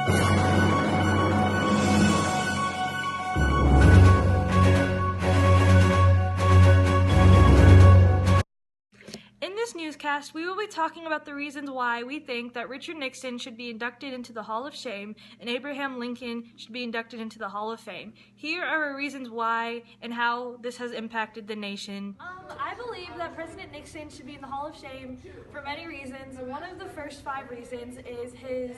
In this newscast, we will be talking about the reasons why we think that Richard Nixon should be inducted into the Hall of Shame and Abraham Lincoln should be inducted into the Hall of Fame. Here are our reasons why and how this has impacted the nation. I believe that President Nixon should be in the Hall of Shame for many reasons. One of the first 5 reasons is his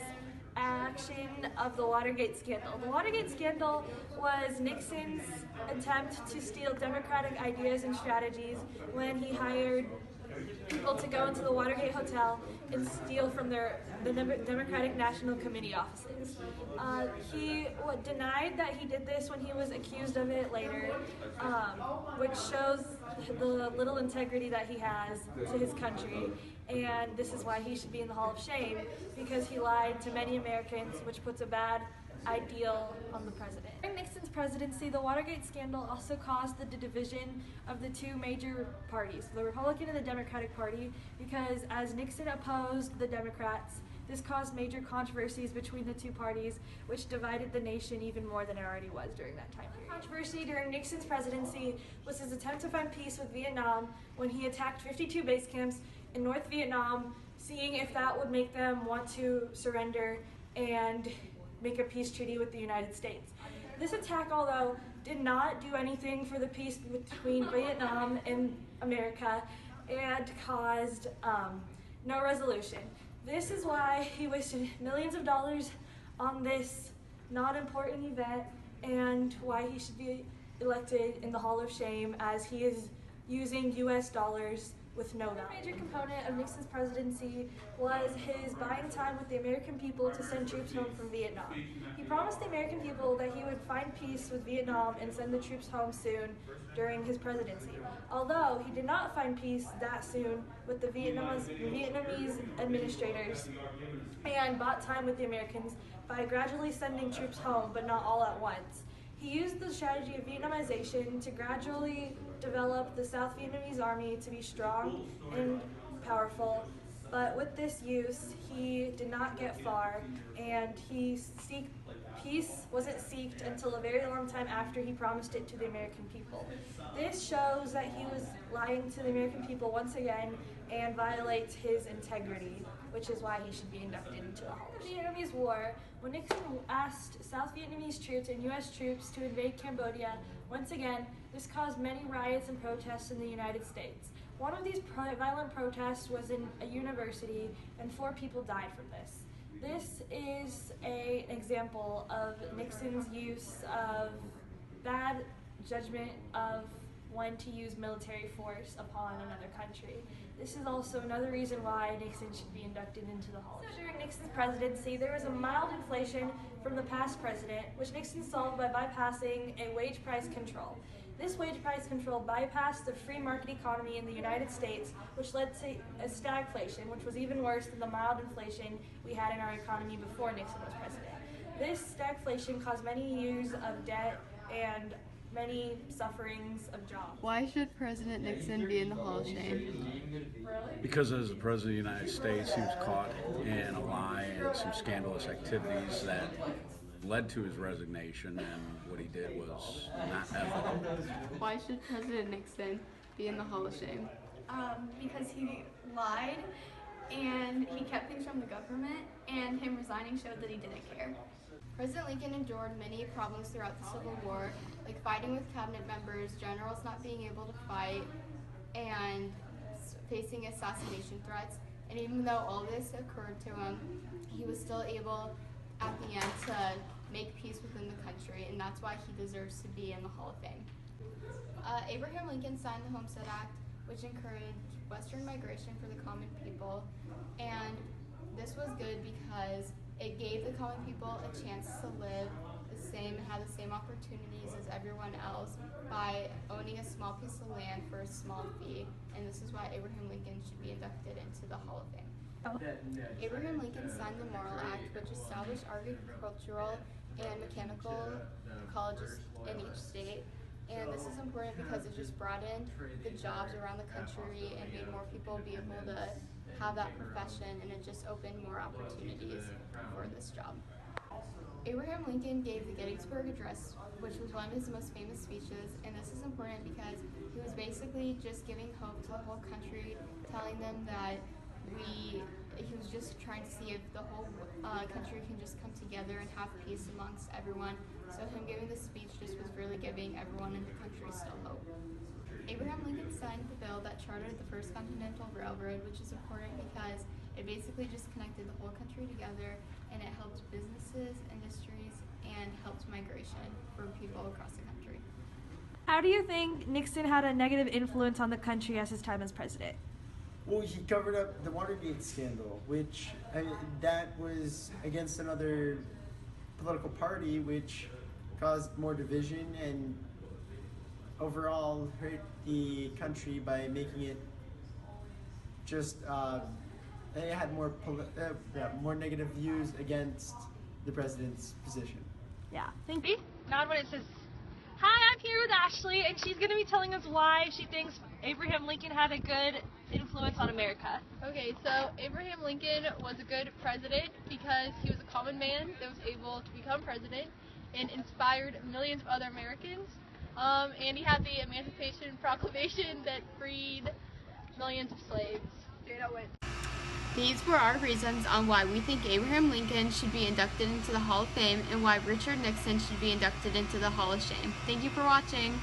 action of the Watergate scandal. The Watergate scandal was Nixon's attempt to steal democratic ideas and strategies when he hired people to go into the Watergate Hotel and steal from the Democratic National Committee offices. He denied that he did this when he was accused of it later, which shows the little integrity that he has to his country. And this is why he should be in the Hall of Shame, because he lied to many Americans, which puts a bad ideal on the president. During Nixon's presidency, the Watergate scandal also caused the division of the 2 major parties, the Republican and the Democratic Party, because as Nixon opposed the Democrats, this caused major controversies between the 2 parties, which divided the nation even more than it already was during that time period. Controversy during Nixon's presidency was his attempt to find peace with Vietnam when he attacked 52 base camps in North Vietnam, seeing if that would make them want to surrender and make a peace treaty with the United States. This attack, although did not do anything for the peace between Vietnam and America, and caused no resolution. This is why he wasted millions of dollars on this not important event, and why he should be elected in the Hall of Shame, as he is using US dollars with no value. A major component of Nixon's presidency was his buying time with the American people to send troops home from Vietnam. He promised the American people that he would find peace with Vietnam and send the troops home soon during his presidency. Although he did not find peace that soon with the Vietnamese administrators, and bought time with the Americans by gradually sending troops home, but not all at once. He used the strategy of Vietnamization to gradually develop the South Vietnamese army to be strong and powerful, but with this use, he did not get far, and peace wasn't sought until a very long time after he promised it to the American people. This shows that he was lying to the American people once again and violates his integrity, which is why he should be inducted into the Hall of Shame. The Vietnamese War, when Nixon asked South Vietnamese troops and U.S. troops to invade Cambodia, once again, this caused many riots and protests in the United States. One of these violent protests was in a university, and 4 people died from this. This is an example of Nixon's use of bad judgment of when to use military force upon another country. This is also another reason why Nixon should be inducted into the Hall of Shame. During Nixon's presidency, there was a mild inflation from the past president, which Nixon solved by bypassing a wage price control. This wage price control bypassed the free market economy in the United States, which led to a stagflation, which was even worse than the mild inflation we had in our economy before Nixon was president. This stagflation caused many years of debt and many sufferings of jobs. Why should President Nixon be in the Hall of Shame? Because as the President of the United States, he was caught in a lie and some scandalous activities that led to his resignation, and what he did was not ethical. Why should President Nixon be in the Hall of Shame? Because he lied and he kept things from the government, and him resigning showed that he didn't care. President Lincoln endured many problems throughout the Civil War, like fighting with cabinet members, generals not being able to fight, and facing assassination threats. And even though all this occurred to him, he was still able at the end to make peace within the country, and that's why he deserves to be in the Hall of Fame. Abraham Lincoln signed the Homestead Act, which encouraged Western migration for the common people, and this was good because it gave the common people a chance to live the same and have the same opportunities as everyone else by owning a small piece of land for a small fee, and this is why Abraham Lincoln should be inducted into the Hall of Fame. Abraham Lincoln signed the Morrill Act, which established agricultural and mechanical colleges in each state. And this is important because it just broadened the jobs around the country and made more people be able to have that profession, and it just opened more opportunities for this job. Abraham Lincoln gave the Gettysburg Address, which was one of his most famous speeches, and this is important because he was basically just giving hope to the whole country, telling them that he was just trying to see if the whole country can just come together and have peace amongst everyone. So him giving this speech just was really giving everyone in the country still hope. Abraham Lincoln signed the bill that chartered the First Continental Railroad, which is important because it basically just connected the whole country together, and it helped businesses, industries, and helped migration for people across the country. How do you think Nixon had a negative influence on the country as his time as president? Well, he covered up the Watergate scandal, which that was against another political party, which caused more division and overall hurt the country by making it just it had more more negative views against the president's position. Yeah, thank you. Not when it says, "Hi, I'm here with Ashley, and she's going to be telling us why she thinks Abraham Lincoln had a good influence on America." Okay, so Abraham Lincoln was a good president because he was a common man that was able to become president and inspired millions of other Americans. And he had the Emancipation Proclamation that freed millions of slaves. These were our reasons on why we think Abraham Lincoln should be inducted into the Hall of Fame and why Richard Nixon should be inducted into the Hall of Shame. Thank you for watching.